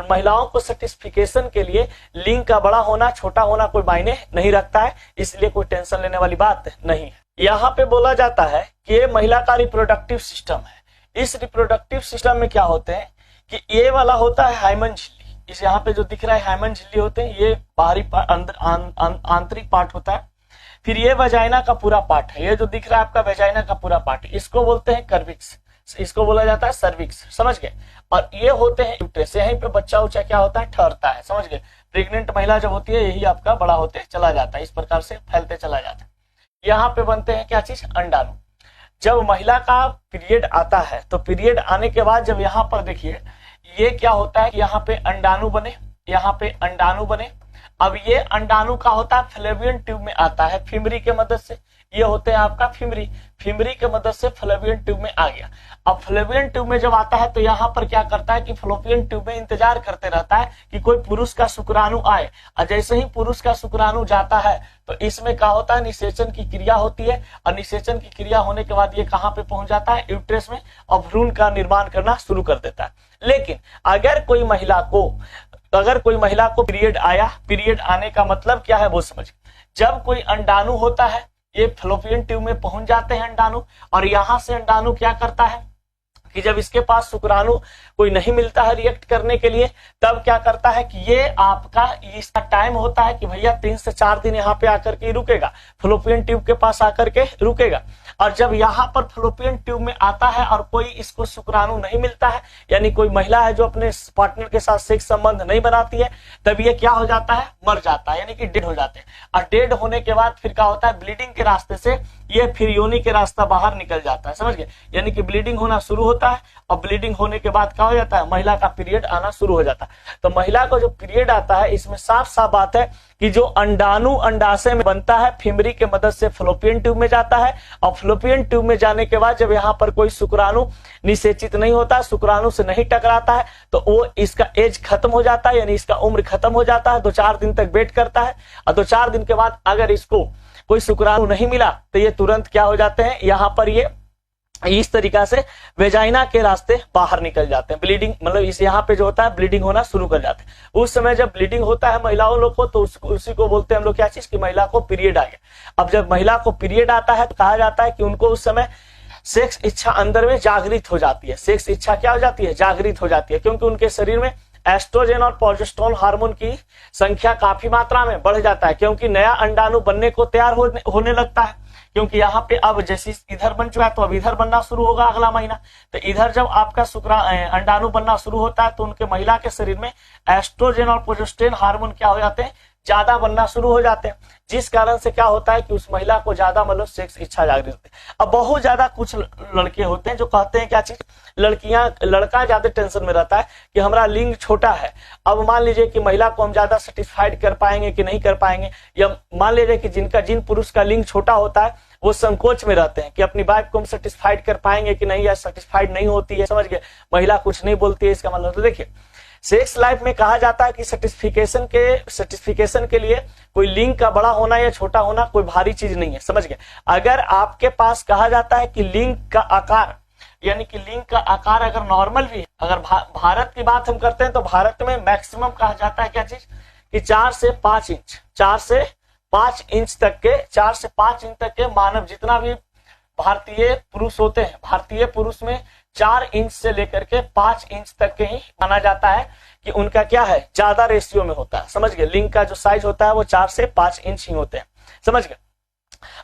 महिलाओं को सर्टिफिकेशन के लिए लिंग का बड़ा होना छोटा होना कोई मायने नहीं रखता है, इसलिए कोई टेंशन लेने वाली बात नहीं है। यहाँ पे बोला जाता है कि ये महिला का रिप्रोडक्टिव सिस्टम है। इस रिप्रोडक्टिव सिस्टम में क्या होते हैं कि ये वाला होता है हाइमन झिल्ली, इस यहाँ पे जो दिख रहा है हाइमन झिल्ली होते हैं, ये बाहरी आंतरिक पार्ट होता है। फिर ये वेजाइना का पूरा पार्ट है, ये जो दिख रहा है आपका वेजाइना का पूरा पार्ट, इसको बोलते हैं कर्विक्स, इसको बोला जाता है सर्विक्स, समझ गए। और ये होते हैं यूट्रस, यहीं पे बच्चा उच्चा क्या होता है ठहरता है, समझ गए। प्रेग्नेंट महिला जब होती है यही आपका बड़ा होते चला जाता है, इस प्रकार से फैलते चला जाता है। यहाँ पे बनते हैं क्या चीज, अंडाणु। जब महिला का पीरियड आता है तो पीरियड आने के बाद जब यहाँ पर देखिए ये क्या होता है, यहाँ पे अंडाणु बने, यहाँ पे अंडाणु बने। अब ये अंडाणु का होता है फ्लेवियन ट्यूब में आता है फिमरी के मदद से, ये होते हैं आपका फिमरी, फिमरी के मदद से फ्लेवियन ट्यूब में आ गया। अब फ्लेवियन ट्यूब में जब आता है तो यहाँ पर क्या करता है कि फ्लोपियन ट्यूब में इंतजार करते रहता है कि कोई पुरुष का शुक्राणु आए, और जैसे ही पुरुष का शुक्राणु जाता है तो इसमें क्या होता है, निषेचन की क्रिया होती है, और निषेचन की क्रिया होने के बाद ये कहाँ पे पहुंच जाता है, यूट्रस में, और भ्रूण का निर्माण करना शुरू कर देता है। लेकिन अगर कोई महिला को पीरियड आया, पीरियड आने का मतलब क्या है वो समझ, जब कोई अंडाणु होता है ये फ्लोपियन ट्यूब में पहुंच जाते हैं अंडाणु, और यहां से अंडाणु क्या करता है कि जब इसके पास शुक्राणु कोई नहीं मिलता है रिएक्ट करने के लिए, तब क्या करता है कि ये आपका इसका टाइम होता है कि भैया 3 से 4 दिन यहाँ पे आकर के रुकेगा, फ्लोपियन ट्यूब के पास आकर के रुकेगा। और जब यहाँ पर फ्लोपियन ट्यूब में आता है और कोई इसको शुक्राणु नहीं मिलता है, यानी कोई महिला है जो अपने पार्टनर के साथ सेक्स संबंध नहीं बनाती है, तब ये क्या हो जाता है, मर जाता है, यानी कि डेड हो जाते हैं। और डेड होने के बाद फिर क्या होता है, ब्लीडिंग के रास्ते से ये फिर योनि के रास्ता बाहर निकल जाता है, समझ गए। यानी कि ब्लीडिंग होना शुरू होता है, और ब्लीडिंग होने के बाद क्या हो जाता है, महिला का पीरियड आना शुरू हो जाता है। तो महिला को जो पीरियड आता है इसमें साफ साफ बात है कि जो अंडाणु अंडाशय में बनता है फिमरी के मदद से फ्लोपियन ट्यूब में जाता है, और फ्लोपियन ट्यूब में जाने के बाद जब यहाँ पर कोई शुक्राणु निषेचित नहीं होता, शुक्राणु से नहीं टकराता है, तो वो इसका एज खत्म हो जाता है, यानी इसका उम्र खत्म हो जाता है, 2-4 दिन तक वेट करता है। और 2-4 दिन के बाद अगर इसको कोई शुक्राणु नहीं मिला तो ये तुरंत क्या हो जाते हैं, यहाँ पर ये इस तरीका से वेजाइना के रास्ते बाहर निकल जाते हैं, ब्लीडिंग मतलब इस यहाँ पे जो होता है ब्लीडिंग होना शुरू कर जाते हैं। उस समय जब ब्लीडिंग होता है महिलाओं लोग को, तो उसी को बोलते हैं हम लोग क्या चीज, कि महिला को पीरियड आ गया। अब जब महिला को पीरियड आता है तो कहा जाता है कि उनको उस समय सेक्स इच्छा अंदर में जागृत हो जाती है, सेक्स इच्छा क्या हो जाती है, जागृत हो जाती है, क्योंकि उनके शरीर में एस्ट्रोजन और प्रोजेस्टेरोन हार्मोन की संख्या काफी मात्रा में बढ़ जाता है, क्योंकि नया अंडाणु बनने को तैयार होने लगता है। क्योंकि यहाँ पे अब जैसे इधर बन चुका है तो अब इधर बनना शुरू होगा अगला महीना, तो इधर जब आपका अंडाणु बनना शुरू होता है तो उनके महिला के शरीर में एस्ट्रोजन और प्रोजेस्टेरोन हार्मोन क्या हो जाते हैं, ज्यादा बनना शुरू हो जाते हैं, जिस कारण से क्या होता है कि उस महिला को ज्यादा मतलब सेक्स इच्छा जागृत होती है। अब बहुत ज्यादा कुछ लड़के होते हैं जो कहते हैं क्या चीज, लड़का ज्यादा टेंशन में रहता है कि हमारा लिंग छोटा है। अब मान लीजिए कि महिला को हम ज्यादा सेटिस्फाइड कर पाएंगे कि नहीं कर पाएंगे, या मान लीजिए कि जिन पुरुष का लिंग छोटा होता है वो संकोच में रहते हैं कि अपनी वाइफ को हम सेटिस्फाइड कर पाएंगे कि नहीं, या सेटिस्फाइड नहीं होती है, समझ गए, महिला कुछ नहीं बोलती है। इसका मतलब तो देखिए सेक्स लाइफ में कहा जाता है कि सर्टिफिकेशन के लिए कोई लिंग का बड़ा होना या छोटा होना कोई भारी चीज नहीं है, समझ गए। अगर आपके पास कहा जाता है कि लिंग का आकार, यानी कि लिंग का आकार अगर नॉर्मल भी है, अगर भारत की बात हम करते हैं तो भारत में मैक्सिमम कहा जाता है क्या चीज, कि 4 से 5 इंच, 4 से 5 इंच तक के मानव जितना भी भारतीय पुरुष होते हैं, भारतीय पुरुष में 4 इंच से लेकर के 5 इंच तक के ही माना जाता है कि उनका क्या है, ज्यादा रेशियो में होता है, समझ गए। लिंग का जो साइज होता है वो 4 से 5 इंच ही होते हैं, समझ गए।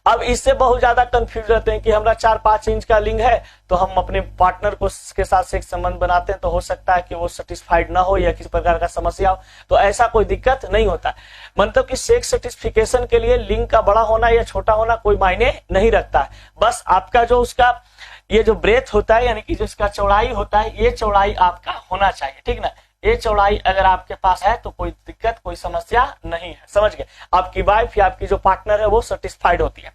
अब इससे बहुत ज्यादा कंफ्यूज रहते हैं कि हमारा 4-5 इंच का लिंग है तो हम अपने पार्टनर को के साथ सेक्स संबंध बनाते हैं तो हो सकता है कि वो सेटिस्फाइड ना हो या किसी प्रकार का समस्या हो, तो ऐसा कोई दिक्कत नहीं होता। मतलब कि सेक्स सेटिस्फिकेशन के लिए लिंग का बड़ा होना या छोटा होना कोई मायने नहीं रखता है, बस आपका जो उसका ये जो ब्रेथ होता है, यानी कि जो इसका चौड़ाई होता है, ये चौड़ाई आपका होना चाहिए, ठीक ना। ये चौड़ाई अगर आपके पास है तो कोई दिक्कत कोई समस्या नहीं है, समझ गए। आपकी वाइफ या आपकी जो पार्टनर है वो सेटिस्फाइड होती है।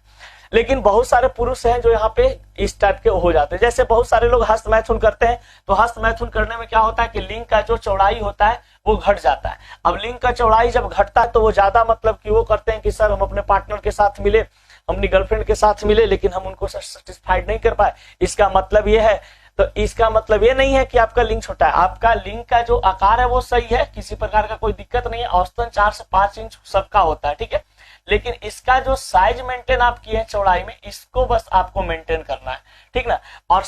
लेकिन बहुत सारे पुरुष हैं जो यहाँ पे इस टाइप के हो जाते हैं, जैसे बहुत सारे लोग हस्त मैथुन करते हैं, तो हस्त मैथुन करने में क्या होता है कि लिंग का जो चौड़ाई होता है वो घट जाता है। अब लिंग का चौड़ाई जब घटता है तो वो ज्यादा मतलब कि वो करते हैं कि सर हम अपने पार्टनर के साथ मिले, अपनी गर्लफ्रेंड के साथ मिले, लेकिन हम उनको सेटिस्फाइड नहीं कर पाए। इसका मतलब ये है तो इसका मतलब ये नहीं है कि आपका लिंग छोटा है, आपका लिंग का जो आकार है वो सही है, किसी प्रकार का कोई दिक्कत नहीं है, औसतन 4 से 5 इंच सबका होता है, ठीक है। लेकिन इसका जो साइज मेंटेन आप किए हैं चौड़ाई में, इसको बस आपको मेंटेन करना है, ठीक ना। और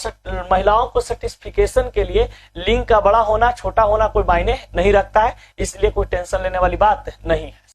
महिलाओं को सर्टिफिकेशन के लिए लिंग का बड़ा होना छोटा होना कोई मायने नहीं रखता है, इसलिए कोई टेंशन लेने वाली बात नहीं है।